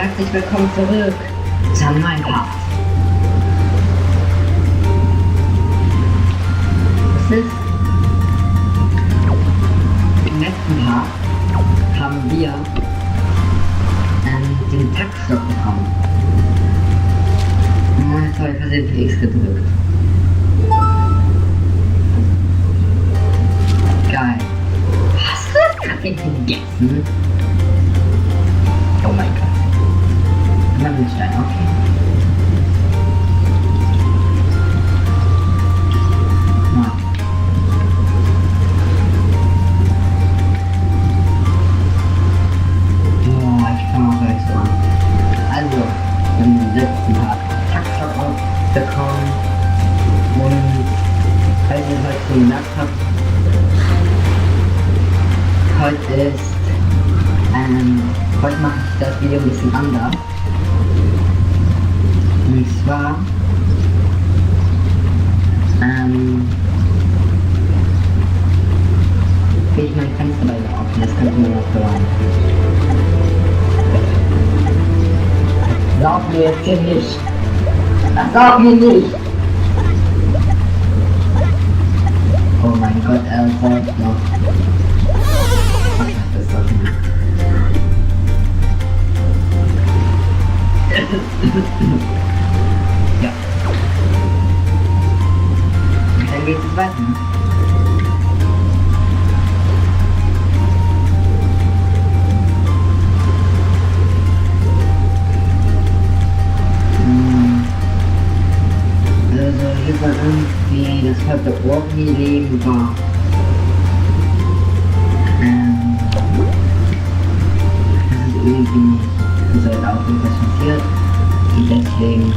Herzlich willkommen zurück zu einem neuen Part. Das ist im letzten Part haben wir den Taktstock bekommen. Oh, jetzt habe ich versehentlich für X gedrückt. Geil. Hast du das gerade gegessen? Oh mein Gott. Mandelstein, okay. Ja. Oh, ich fange auch gleich so an. Also, im letzten Part Taktstock bekommen und falls ihr es heute schon gemerkt habt, heute mache ich das Video ein bisschen anders. Und zwar will ich mein Fenster weiter offen, das könnt ihr noch hören. Saug mir jetzt hier nicht! Das saug mir nicht! Oh mein Gott, er saugt noch. Das ist doch nicht. Ja. Und dann geht es weiter. Also hier war irgendwie das halbe Orgi-Leben war. Das ist irgendwie sollte auch irgendwas passiert und deswegen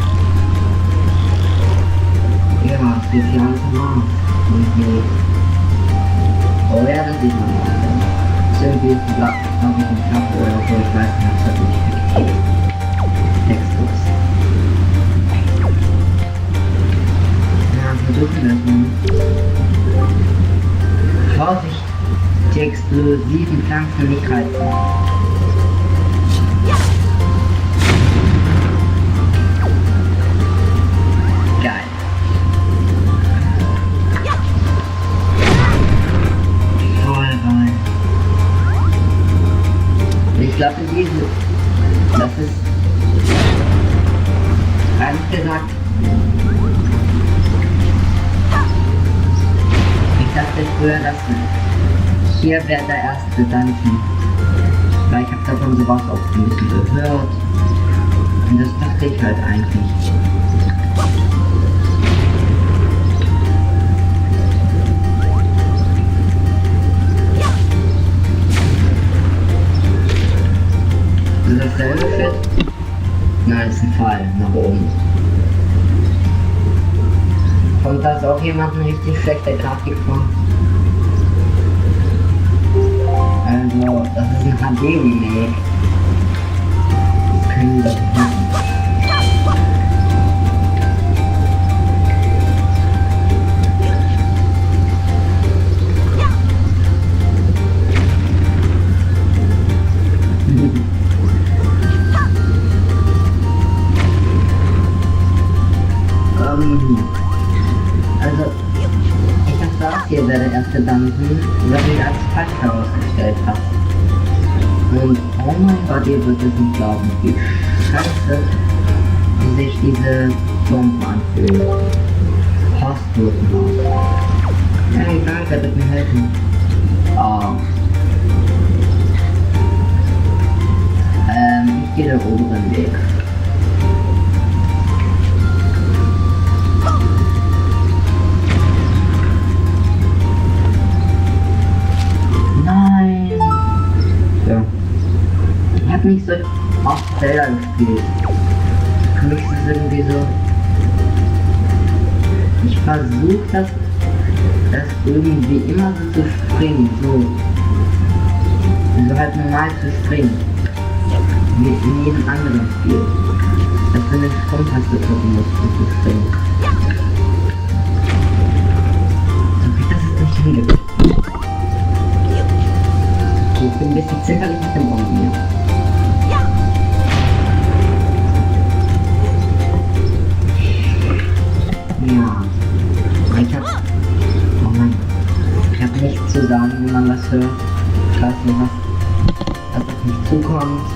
ja, es wird hier alles normal irgendwie. Oh ja, das sieht man auch. Das ist irgendwie ein Blatt, glaube ich, ein Klappe oder so, ich weiß nicht, das hat nicht gekriegt. Textlos. Ja, versuchen wir es mal. Vorsicht, die explosiven Pflanzen nicht reizen. Ich glaube, das ist, ehrlich gesagt, ich dachte früher, dass hier wäre der erste Dungeon, weil ich habe davon sowas auch ein bisschen gehört und das dachte ich halt eigentlich. Ist das selbe Shit? Nein, das ist ein Fall nach oben. Kommt das auch jemandem richtig schlechter Grafik vor? Also, das ist ein HD-Remake. Können wir das machen? Also, ich dachte, das hier wäre der erste Dungeon, was sich als falsch herausgestellt hat. Und oh mein Gott, ihr würdet es nicht glauben, wie scheiße wie sich diese Bomben anfühlen. Postboten. Ja, egal, wer wird mir helfen? Oh. Ich gehe den oberen Weg. Ich habe nicht so oft Zelda gespielt. Für mich ist es irgendwie so. Ich versuche das irgendwie immer so zu springen, so halt normal zu springen. Wie in jedem anderen Spiel. Dass du eine Sprungtaste drücken musst, um zu springen. So, das ist nicht hingekriegt. Ich bin ein bisschen zimperlich mit dem Bomben hier. hört. Ich weiß nicht, was auf mich zukommt.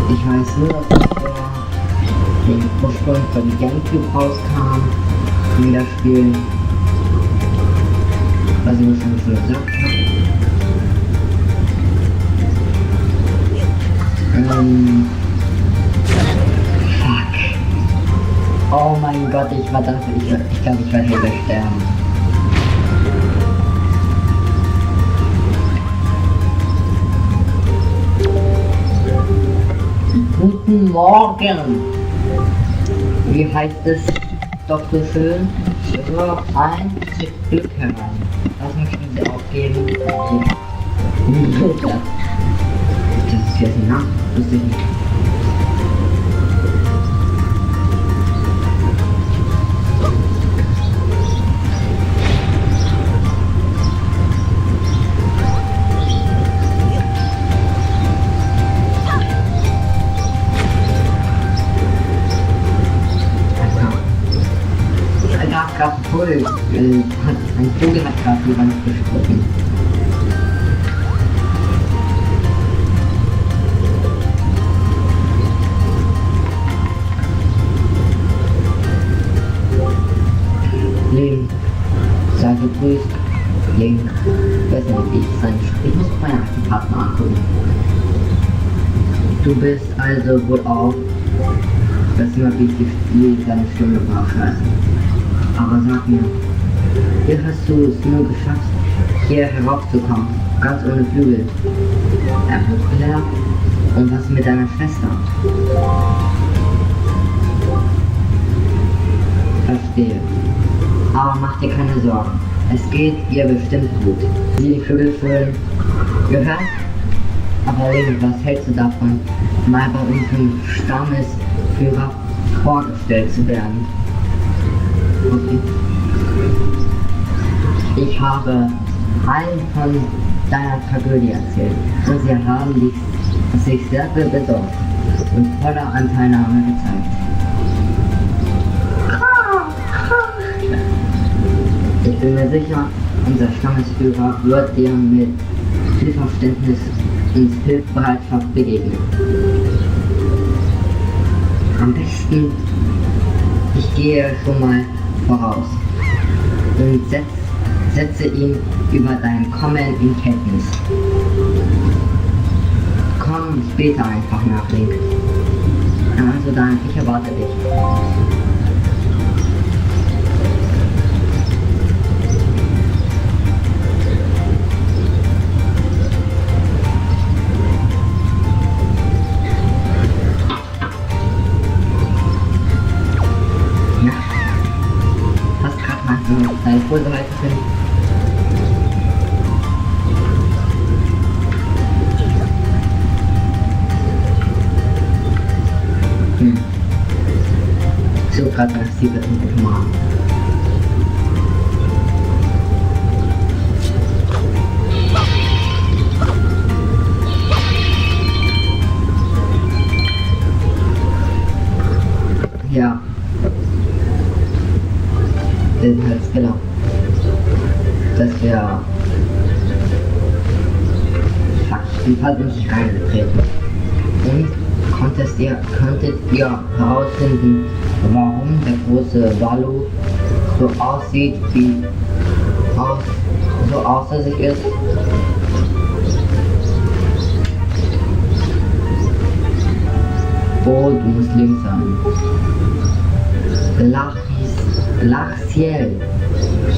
Ich weiß nur, dass den Ursprung von Gamecube rauskam in das Spiel, was ich schon gesagt habe. Fuck. Oh mein Gott, ich glaube, ich werde hier gleich sterben. Guten Morgen! Wie heißt es doch so schön? Schwör ein Glück herein. Das möchten Sie aufgeben. Das ist jetzt eine Nacht, wusste ich nicht. Ein Vogel hat gerade die Wand gesprochen. Link, sei gegrüßt. Link, wer ist denn ich? Ich muss meinen Partner angucken. Du bist also wohl auch, das ist immer wichtig, wie seine Stimme war, scheiße. Aber sag mir, wie hast du es nur geschafft, hier heraufzukommen, ganz ohne Flügel? Fehler? Und was mit deiner Schwester? Verstehe. Aber mach dir keine Sorgen. Es geht ihr bestimmt gut. Sie die Flügel füllen. Gehört? Aber Link, was hältst du davon, mal bei unserem Stammesführer vorgestellt zu werden? Okay. Ich habe allen von deiner Tragödie erzählt und sie haben sich sehr besorgt und voller Anteilnahme gezeigt. Ich bin mir sicher, unser Stammesführer wird dir mit viel Verständnis und Hilfsbereitschaft begegnen. Am besten, ich gehe schon mal voraus und setze ihn über dein Kommen in Kenntnis. Komm später einfach nach, Link. Also dann, ich erwarte dich. Deine Pose weiterhin. So gerade als sie wird mit machen. Ja. Den halt Fehler. Dass wir hat uns reingetreten. Und könntet ihr herausfinden, warum der große Balu so aussieht, so außer sich ist? Oh, du musst links sein. Glaciel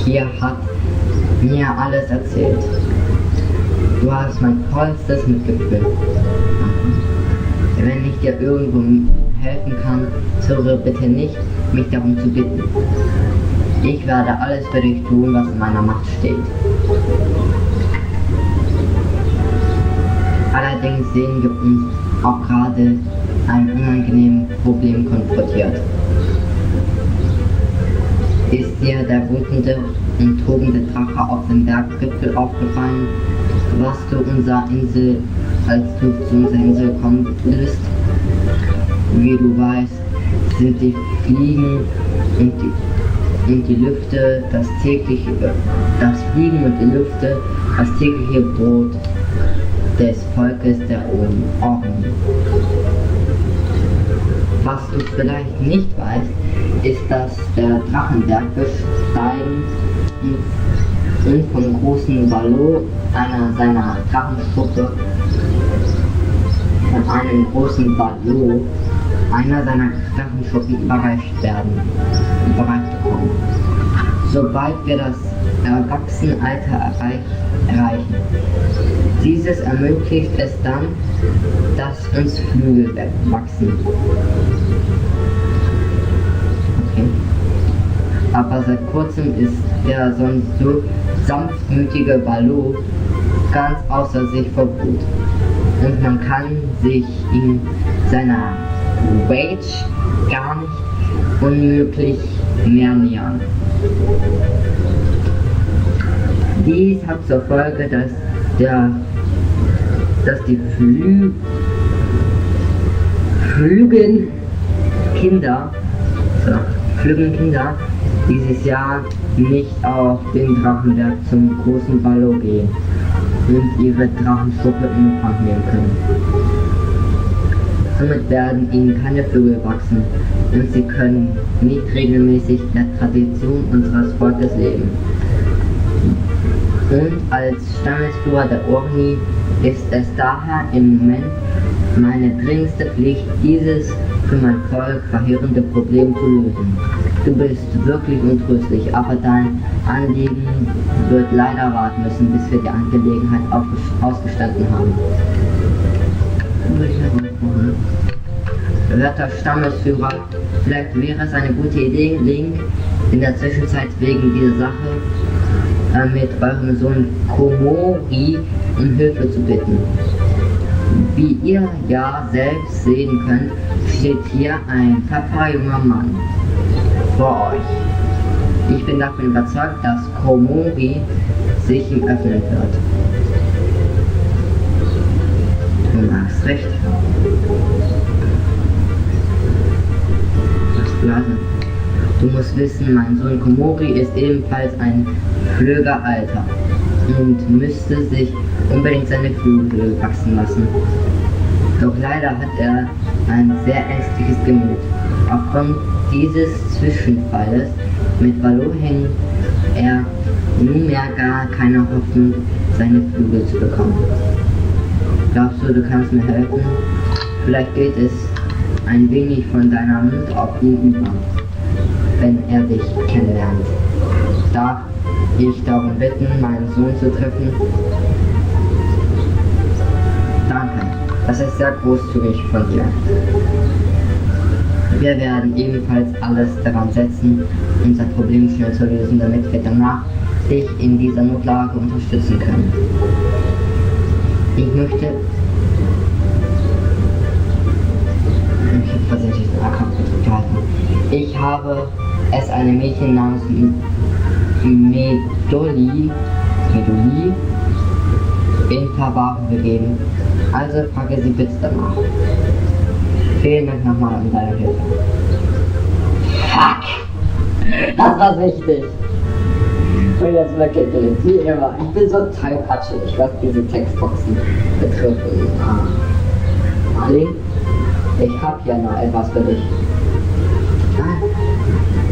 hier hat mir alles erzählt. Du hast mein vollstes Mitgefühl. Wenn ich dir irgendwo helfen kann, zögere bitte nicht, mich darum zu bitten. Ich werde alles für dich tun, was in meiner Macht steht. Allerdings sehen wir uns auch gerade ein unangenehmes Problem konfrontiert. Ist dir der wütende und tobende Drache auf dem Berggipfel aufgefallen, als du zu unserer Insel gekommen bist? Wie du weißt, sind die Fliegen und und die Lüfte das Fliegen und die Lüfte das tägliche Brot des Volkes der Orni. Was du vielleicht nicht weißt, ist, dass der Drachenberg bestein und vom großen Ballo einer seiner Drachenschuppe überreicht bekommen. Sobald wir das Erwachsenenalter erreichen. Dieses ermöglicht es dann, dass uns Flügel wachsen. Okay. Aber seit kurzem ist der sonst so sanftmütige Ballo ganz außer sich vor Wut. Und man kann sich in seiner Rage gar nicht unmöglich mehr nähern. Dies hat zur Folge, dass die flüggen Kinder dieses Jahr nicht auf den Drachenberg zum großen Ballo gehen und ihre Drachenschuppe in Empfang nehmen können. Somit werden ihnen keine Flügel wachsen und sie können nicht regelmäßig der Tradition unseres Volkes leben. Und als Stammesführer der Orni ist es daher im Moment meine dringendste Pflicht, dieses für mein Volk verheerende Problem zu lösen. Du bist wirklich untröstlich, aber dein Anliegen wird leider warten müssen, bis wir die Angelegenheit ausgestanden haben. Werter Stammesführer, vielleicht wäre es eine gute Idee, Link in der Zwischenzeit wegen dieser Sache mit eurem Sohn Komori um Hilfe zu bitten. Wie ihr ja selbst sehen könnt, steht hier ein tapferer junger Mann vor euch. Ich bin davon überzeugt, dass Komori sich ihm öffnen wird. Du hast recht. Du musst wissen, mein Sohn Komori ist ebenfalls ein flöger Alter und müsste sich unbedingt seine Flügel wachsen lassen. Doch leider hat er ein sehr ängstliches Gemüt. Aufgrund dieses Zwischenfalles mit Ballo hängt er nunmehr gar keine Hoffnung, seine Flügel zu bekommen. Glaubst du kannst mir helfen? Vielleicht geht es ein wenig von deiner Mut auf ihn über, wenn er dich kennenlernt. Darf ich darum bitten, meinen Sohn zu treffen? Danke, das ist sehr großzügig von dir. Wir werden ebenfalls alles daran setzen, unser Problem schnell zu lösen, damit wir danach dich in dieser Notlage unterstützen können. Ich habe es einem Mädchen namens Medoli in Verwahrung gegeben, also frage sie bitte danach. Vielen Dank nochmal um deine Hilfe. Fuck! Das war wichtig! Und jetzt wirklich, wie immer, ich bin so tollpatschig, was diese Textboxen betrifft. Ali, ich hab ja noch etwas für dich.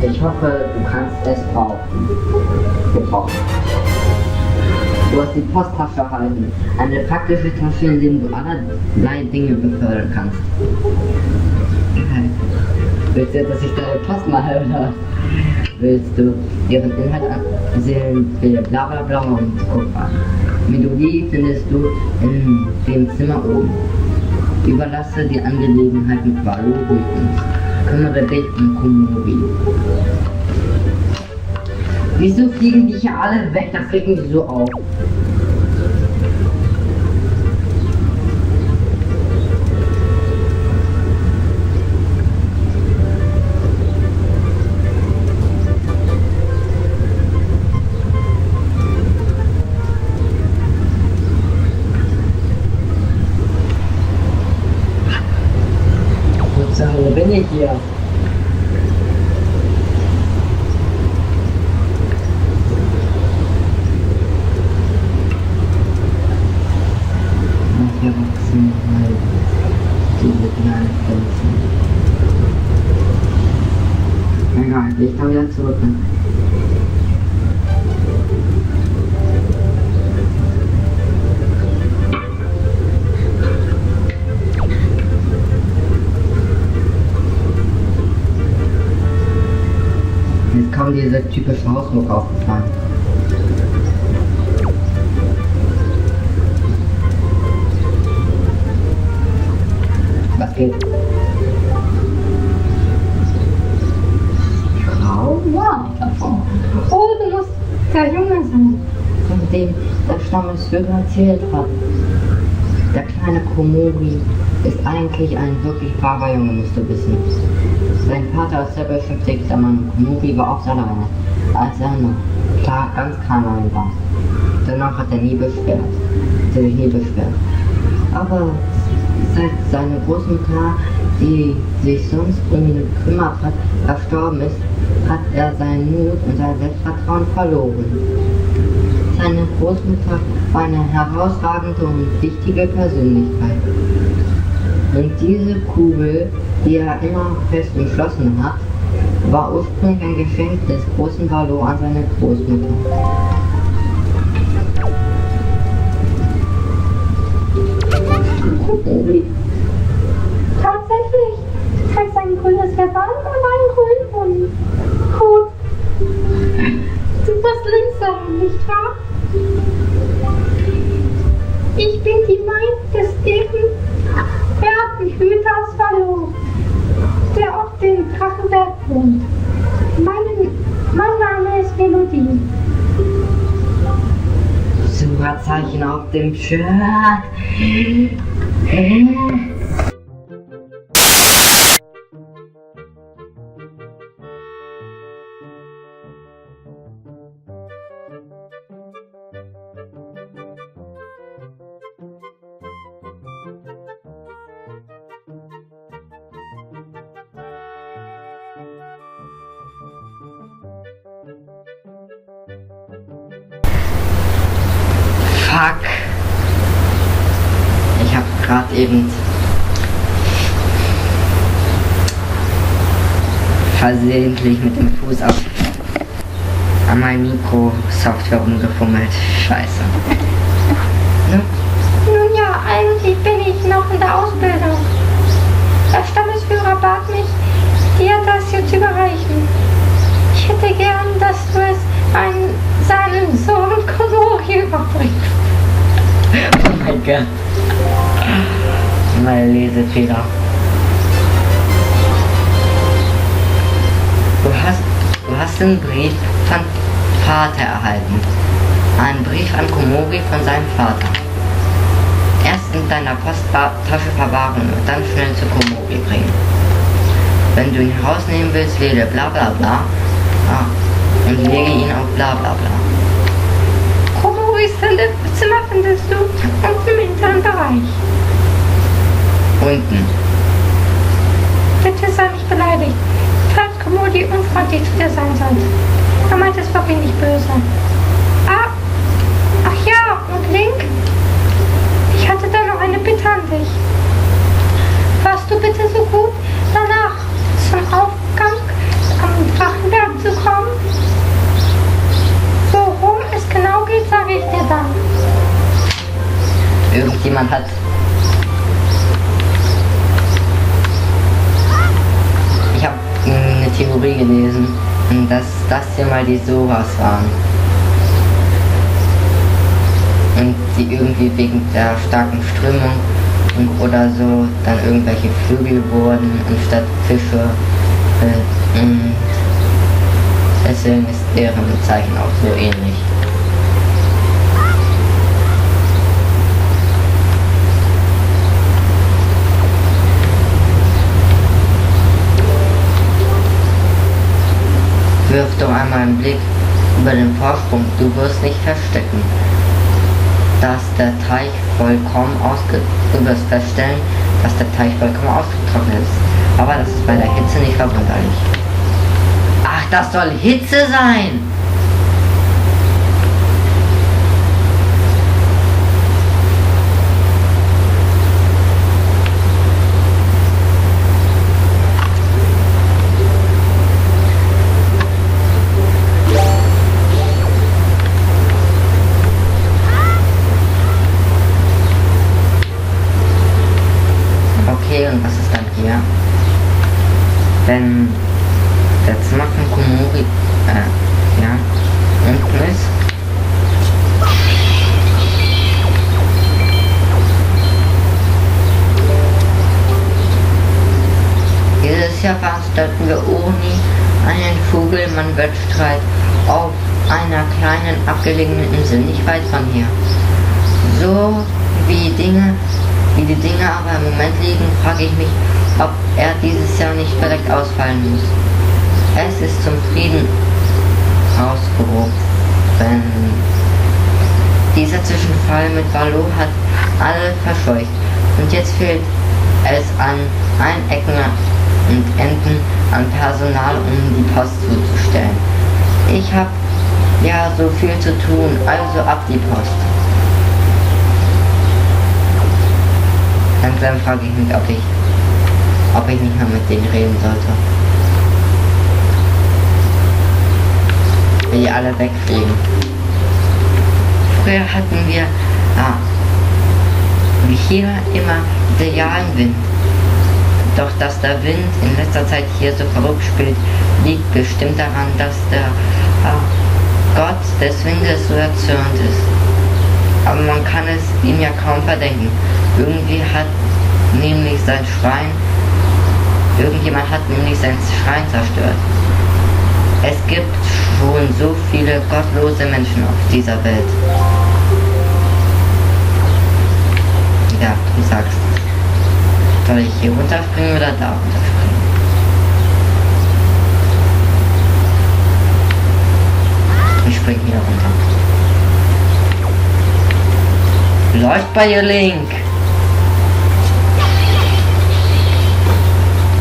Ich hoffe, du kannst es gebrauchen. Du hast die Posttasche erhalten. Eine praktische Tasche, in der du allerlei Dinge befördern kannst. Willst du jetzt, dass ich deine Post mache, oder? Willst du ihren Inhalt ansehen, bla bla bla und guck mal. Medoli findest du in dem Zimmer oben. Überlasse die Angelegenheit mit Ballo ruhig uns. Kümmere dich um Komori. Wieso fliegen die hier alle weg? Das regt mich so auf. Wo bin ich hier? Egal, ich kann wieder zurück. Ne? Jetzt kommt diese typische Hausmuck aufgefahren. Was geht? Frau? Ja, ich glaube schon. Oh, du musst der Junge sein. Von dem der Stammesführer erzählt hat. Der kleine Komori ist eigentlich ein wirklich braver Junge, musst du wissen. Sein Vater ist sehr beschäftigter Mann. Komori war auch alleine, als er noch ganz klein war. Danach hat er sich nie beschwert. Aber seit seine Großmutter, die sich sonst um ihn gekümmert hat, verstorben ist, hat er seinen Mut und sein Selbstvertrauen verloren. Seine Großmutter war eine herausragende und wichtige Persönlichkeit. Und diese Kugel, die er immer fest umschlossen hat, war ursprünglich ein Geschenk des großen Valo an seine Großmutter. Tatsächlich trägt ein grünes Gewand und einen grünen Hut. Du musst links sein, nicht wahr? Ich bin die Maid des ehrenwerten Valo, der auf dem Drachenberg wohnt. Mein Name ist Melodie. Zuckerzeichen auf dem Shirt. Fuck. Ich hab gerade eben versehentlich mit dem Fuß an mein Mikro-Software rumgefummelt. Scheiße. Nun ja, eigentlich bin ich noch in der Ausbildung. Der Stammesführer bat mich, dir das hier zu überreichen. Ich hätte gern, dass du es an seinen Sohn Komori überbringst. Oh mein Gott. Meine Lesefehler. Du hast einen Brief von Vater erhalten. Einen Brief an Komori von seinem Vater. Erst in deiner Posttasche verwahren und dann schnell zu Komori bringen. Wenn du ihn rausnehmen willst, wähle bla bla bla. Und lege ihn auf bla bla bla. Komoris Zimmer findest du unten im hinteren Bereich. Unten. Bitte sei nicht beleidigt, falls Komori unfreundlich zu dir sein sollte. Er meint es wirklich nicht böse. Ach ja, und Link? Ich hatte da noch eine Bitte an dich. Warst du bitte so gut, danach zum Aufgang am Drachenberg zu kommen? Worum es genau geht, sage ich dir dann. Irgendjemand hat Ich habe eine Theorie gelesen, dass das hier mal die Soras waren. Und die irgendwie wegen der starken Strömung oder so dann irgendwelche Vögel wurden anstatt Fische. Deswegen ist deren Zeichen auch so ähnlich. Wirf doch einmal einen Blick über den Vorsprung, du wirst nicht feststecken. Du wirst feststellen, dass der Teich vollkommen ausgetrocknet ist. Aber das ist bei der Hitze nicht verwunderlich. Ach, das soll Hitze sein! veranstalten wir Uni einen Vogelmann-Wettstreit auf einer kleinen abgelegenen Insel, nicht weit von hier. So wie die Dinge aber im Moment liegen, frage ich mich, ob er dieses Jahr nicht vielleicht ausfallen muss. Es ist zum Frieden ausgerufen. Dieser Zwischenfall mit Ballo hat alle verscheucht und jetzt fehlt es an allen Ecken und Enden an Personal, um die Post zuzustellen. Ich habe ja so viel zu tun, also ab die Post. Langsam frage ich mich, ob ich nicht mehr mit denen reden sollte. Will die alle wegfliegen. Früher hatten wir wie hier immer idealen Wind. Doch dass der Wind in letzter Zeit hier so verrückt spielt, liegt bestimmt daran, dass der Gott des Windes so erzürnt ist. Aber man kann es ihm ja kaum verdenken. Irgendjemand hat nämlich sein Schrein zerstört. Es gibt schon so viele gottlose Menschen auf dieser Welt. Ja, du sagst. Soll ich hier runterspringen oder da runterspringen? Ich spring hier runter. Läuft bei dir, Link.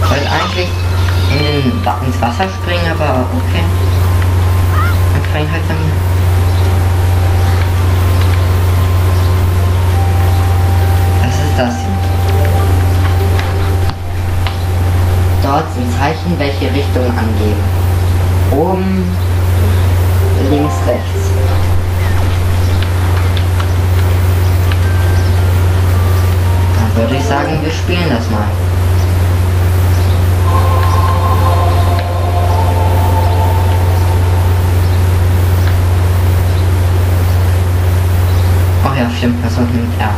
Ich wollte eigentlich ins Wasser springen, aber okay. Dann spring halt dann hier. Was ist das hier? Dort sind Zeichen, welche Richtung angeben. Oben, links, rechts. Dann würde ich sagen, wir spielen das mal. Ach ja, stimmt, was mit R.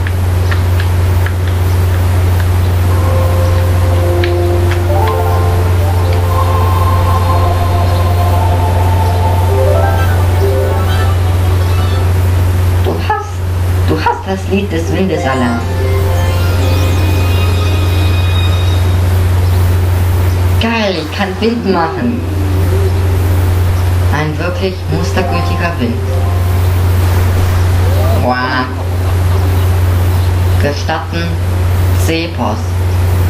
Du hast das Lied des Windes erlernt. Geil, ich kann Wind machen. Ein wirklich mustergültiger Wind. Wow. Gestatten Cepos,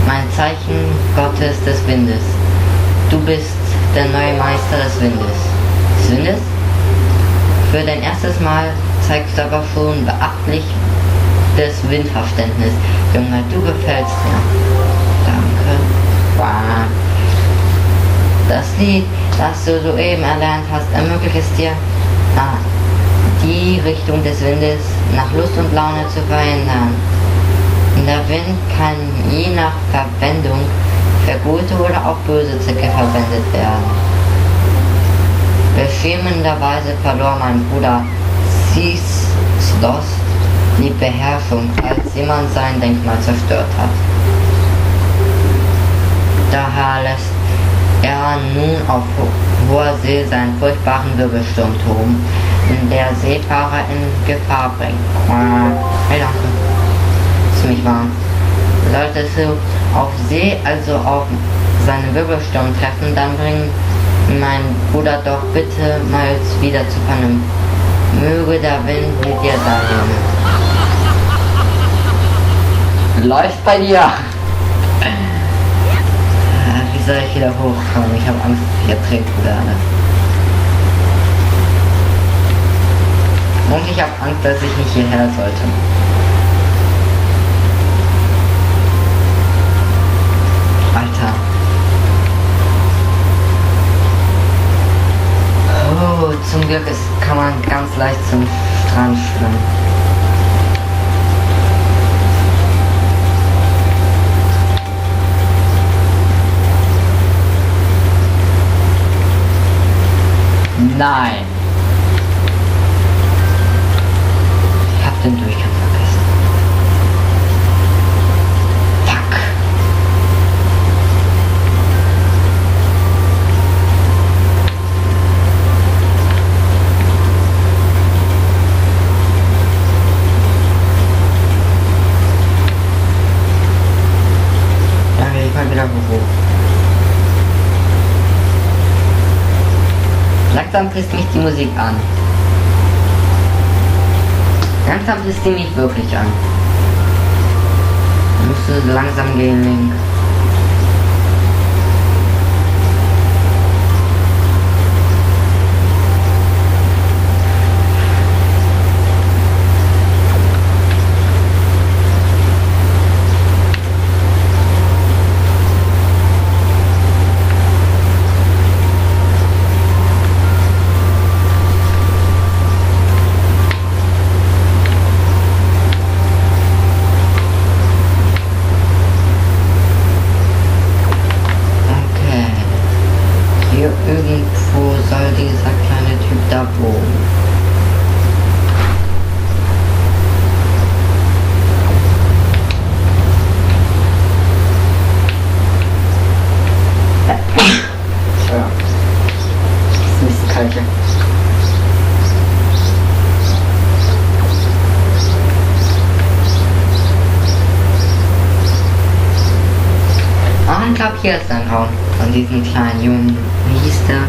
mein Zeichen Gottes des Windes. Du bist der neue Meister des Windes. Des Windes? Für dein erstes Mal zeigst du aber schon beachtlich des Windverständnis. Junge, du gefällst mir. Danke. Wow. Das Lied, das du soeben erlernt hast, ermöglicht es dir, die Richtung des Windes nach Lust und Laune zu verändern. Der Wind kann je nach Verwendung für gute oder auch böse Zwecke verwendet werden. Beschämenderweise verlor mein Bruder Slos die Beherrschung, als jemand sein Denkmal zerstört hat. Daher lässt er nun auf hoher See seinen furchtbaren Wirbelsturm toben, der Seefahrer in Gefahr bringt. Hey, danke. Ziemlich warm. Solltest du auf See also auf seinen Wirbelsturm treffen, dann bring meinen Bruder doch bitte mal wieder zu Vernunft. Möge der Wind mit dir sein. Läuft bei dir! Wie soll ich wieder hochkommen? Ich habe Angst, ich ertrinke werde. Und ich habe Angst, dass ich nicht hierher sollte. Alter. Oh, zum Glück kann man ganz leicht zum Strand schwimmen. Nein. Ich hab den Durchgang vergessen. Fuck. hoch. Langsam pisst mich die Musik an. Langsam pisst sie mich wirklich an. Musste langsam gehen, Link. Irgendwo soll dieser kleine Typ da wohnen. So. Ist ein bisschen kalt hier. Ich glaube, hier ist ein Raum von diesem kleinen Jungen. Wie hieß der?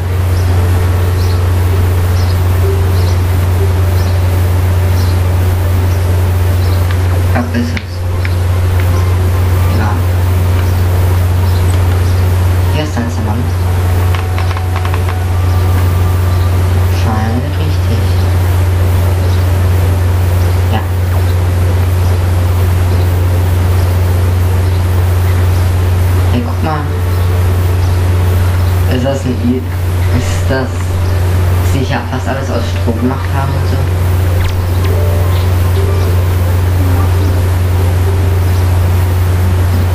Was ist es? Ja. Hier ist ein Salon. Scheint richtig. Ja. Hey, guck mal. Ist das sicher fast alles aus Stroh gemacht haben und so?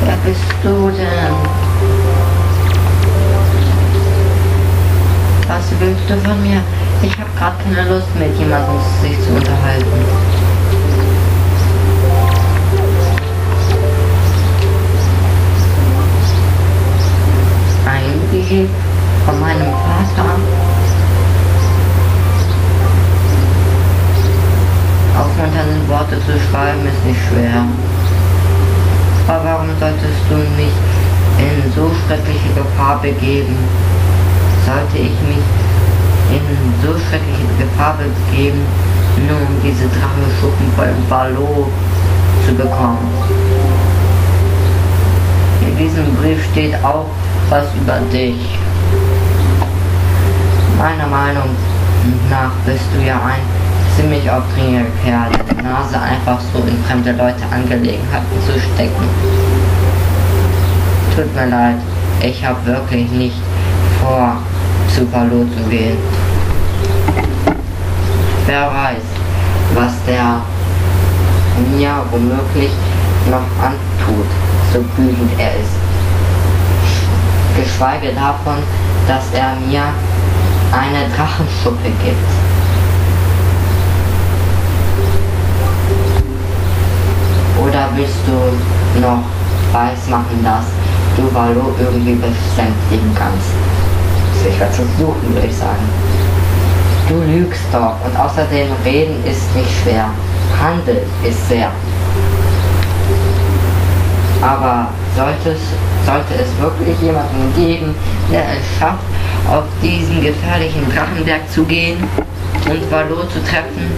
Wer bist du denn? Was willst du von mir? Ich habe gerade keine Lust, mit jemandem sich zu unterhalten. Eigentlich von meinem Vater. Aufmunternde Worte zu schreiben ist nicht schwer. Aber warum solltest du mich in so schreckliche Gefahr begeben? Sollte ich mich in so schreckliche Gefahr begeben, nur um diese Drachenschuppen voll Ballot zu bekommen? In diesem Brief steht auch was über dich. Meiner Meinung nach bist du ja ein ziemlich aufdringlicher Kerl, der die Nase einfach so in fremde Leute Angelegenheiten zu stecken. Tut mir leid, ich habe wirklich nicht vor, zu Ballot zu gehen. Wer weiß, was der mir womöglich noch antut, so wütend er ist. Geschweige davon, dass er mir eine Drachenschuppe gibt. Oder willst du noch weismachen, dass du Ballot irgendwie besänftigen kannst? Ich werde es versuchen, würde ich sagen. Du lügst doch, und außerdem reden ist nicht schwer. Handeln ist sehr. Aber sollte es wirklich jemanden geben, der es schafft, auf diesen gefährlichen Drachenberg zu gehen und Ballot zu treffen,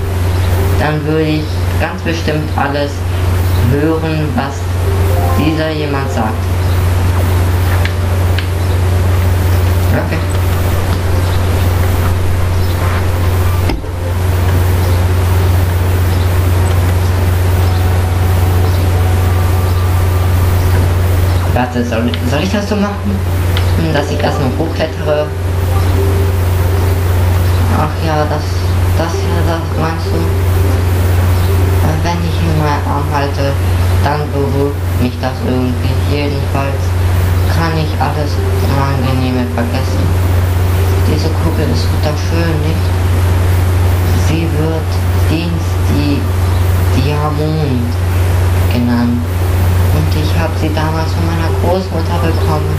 dann würde ich ganz bestimmt alles hören, was dieser jemand sagt. Okay. Warte, soll ich das so machen? Dass ich erst noch hochklettere? Ach ja, das meinst du? Wenn ich in meinen Arm halte, dann beruhigt mich das irgendwie. Jedenfalls kann ich alles Unangenehme vergessen. Diese Kugel ist wunderschön, nicht? Sie wird Diamond genannt. Und ich habe sie damals von meiner Großmutter bekommen.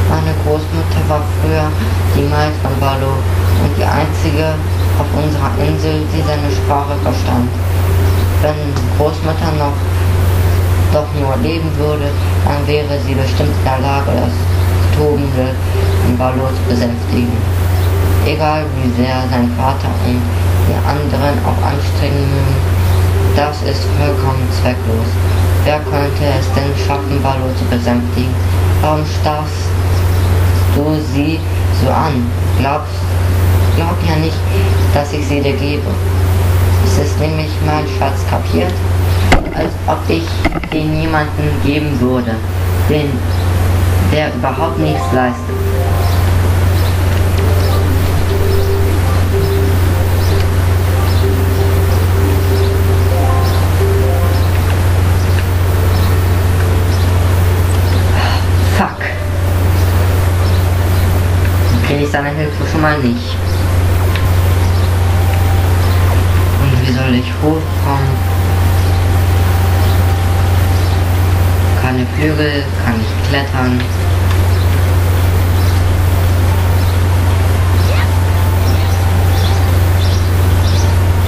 Meine Großmutter war früher die Maid von Ballot und die einzige auf unserer Insel, die seine Sprache verstand. Wenn Großmutter noch doch nur leben würde, dann wäre sie bestimmt in der Lage, das tobende Ballo zu besänftigen. Egal wie sehr sein Vater und die anderen auch anstrengen mögen, das ist vollkommen zwecklos. Wer könnte es denn schaffen, Ballo zu besänftigen? Warum starrst du sie so an? Glaub ja nicht, dass ich sie dir gebe. Es ist nämlich mein Schatz, kapiert? Als ob ich ihn niemanden geben würde, der überhaupt nichts leistet. Fuck. Dann kriege ich seine Hilfe schon mal nicht. Und wie soll ich hochkommen? Keine Flügel, kann nicht klettern.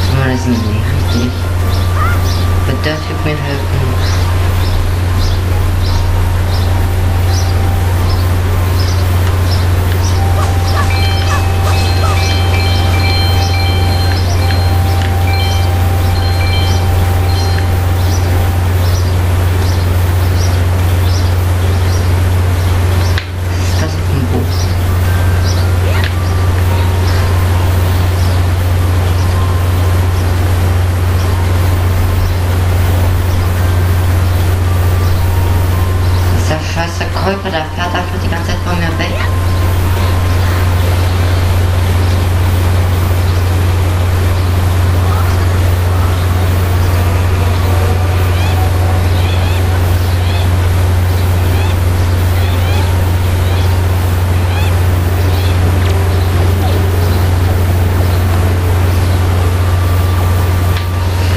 Zumindest nicht richtig. Wird der Typ mir helfen? Der fährt einfach die ganze Zeit von mir weg.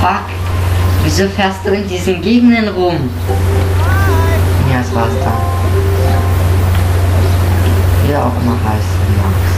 Fuck, wieso fährst du in diesen Gegenden rum? Ja, das war's dann. Wie er auch immer heißen magst.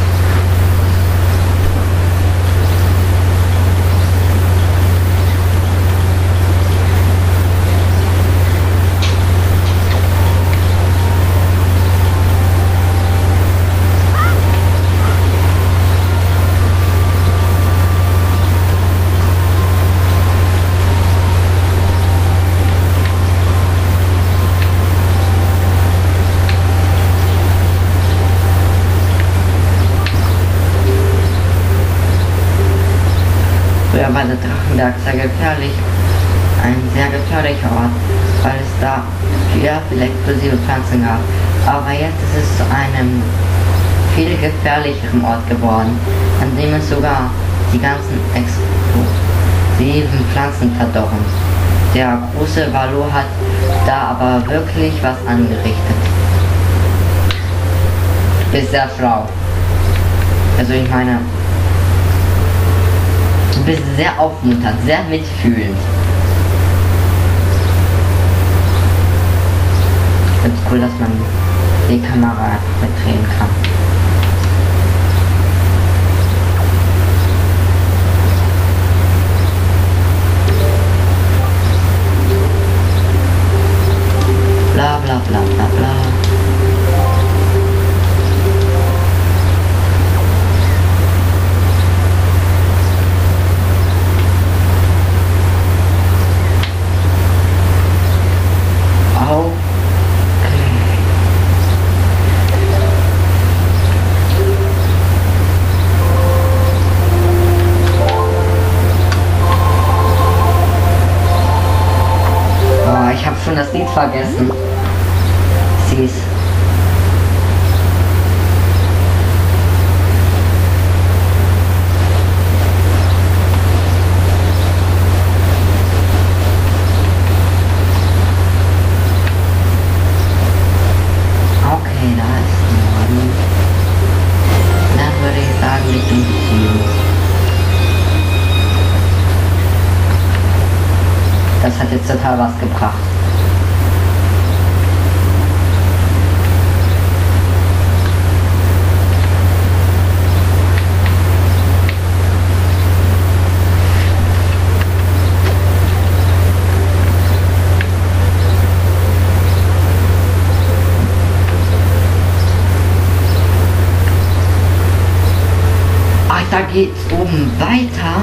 Früher war der Drachenberg sehr gefährlich, ein sehr gefährlicher Ort, weil es da viele explosive Pflanzen gab. Aber jetzt ist es zu einem viel gefährlicheren Ort geworden, an dem es sogar die ganzen explosiven Pflanzen verdorren. Der große Ballo hat da aber wirklich was angerichtet. Du bist sehr schlau. Also ich meine, du bist sehr aufmunternd, sehr mitfühlend. Ich finde es cool, dass man die Kamera einfach wegdrehen kann. Bla bla bla bla bla. Ich habe schon das Lied vergessen. Süß. Okay, da ist Norden. Dann würde ich sagen, Richtung Süden. Das hat jetzt total was gebracht. oben weiter.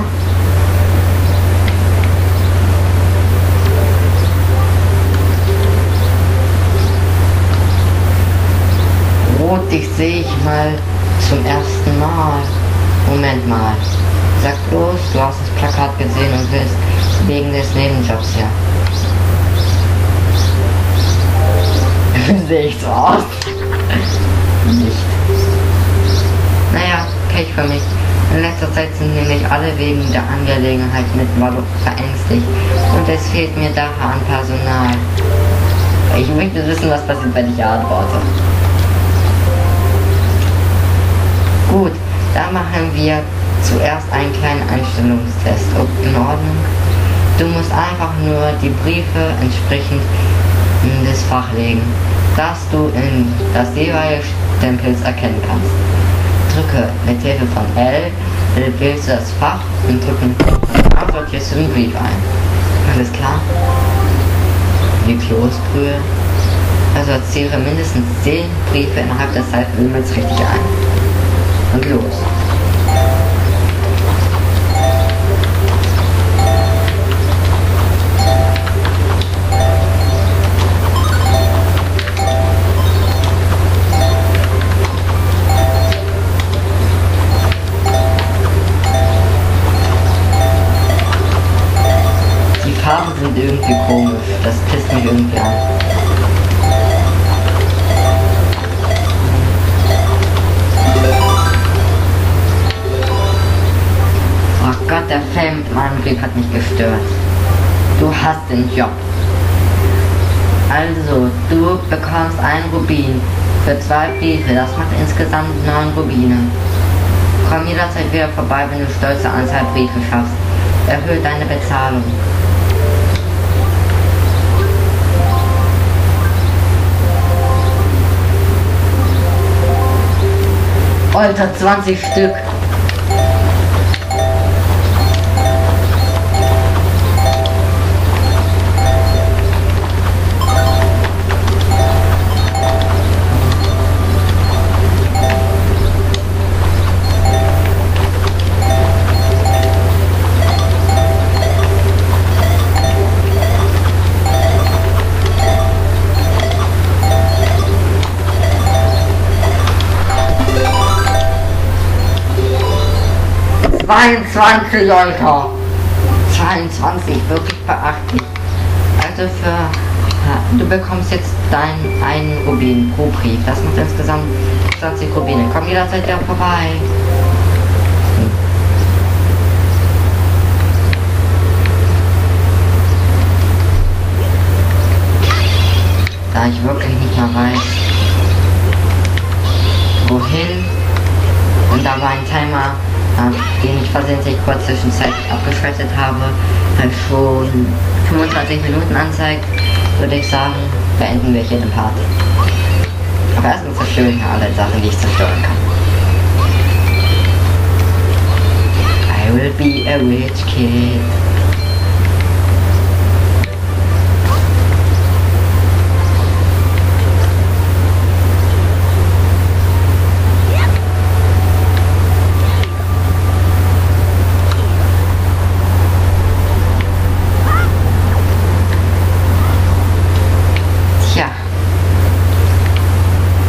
Rot, dich sehe ich mal zum ersten Mal. Moment mal. Sag bloß, du hast das Plakat gesehen und willst wegen des Nebenjobs hier. Sehe ich so aus? Nicht. Naja, Pech für mich. In letzter Zeit sind nämlich alle wegen der Angelegenheit mit Wallo verängstigt und es fehlt mir daher an Personal. Ich möchte wissen, was passiert, wenn ich antworte. Gut, dann machen wir zuerst einen kleinen Einstellungstest. In Ordnung? Du musst einfach nur die Briefe entsprechend in das Fach legen, das du in das jeweilige Stempels erkennen kannst. Drücke mit Hilfe von L, wählst du das Fach und drücke mit Hilfe von A, sortierst du den Brief ein. Alles klar? Die Kloßbrühe. Also sortiere mindestens 10 Briefe innerhalb des Zeitlimits richtig ein. Und los. Die Farben sind irgendwie komisch, das pisst mich irgendwie an. Oh Gott, der Film mit meinem Brief hat mich gestört. Du hast den Job. Also, du bekommst einen Rubin für 2 Briefe, das macht insgesamt 9 Rubine. Komm jederzeit wieder vorbei, wenn du stolze Anzahl Briefe schaffst. Erhöhe deine Bezahlung. Alter, 20 Stück. ...22 Alter. 22, wirklich beachtlich. Also du bekommst jetzt einen Rubin pro Brief. Das macht insgesamt 20 Rubine. Komm jederzeit wieder vorbei. Da ich wirklich nicht mehr weiß, wohin, und da war ein Timer, den ich versehentlich kurz zwischenzeitlich abgeschaltet habe, schon 25 Minuten anzeigt, würde ich sagen, beenden wir hier den Part. Aber erstmal zerstöre ich alle Sachen, die ich zerstören kann. I will be a rich kid.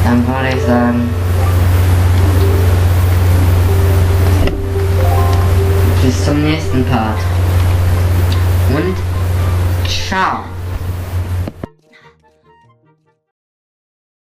Dann würde ich sagen, bis zum nächsten Part und ciao.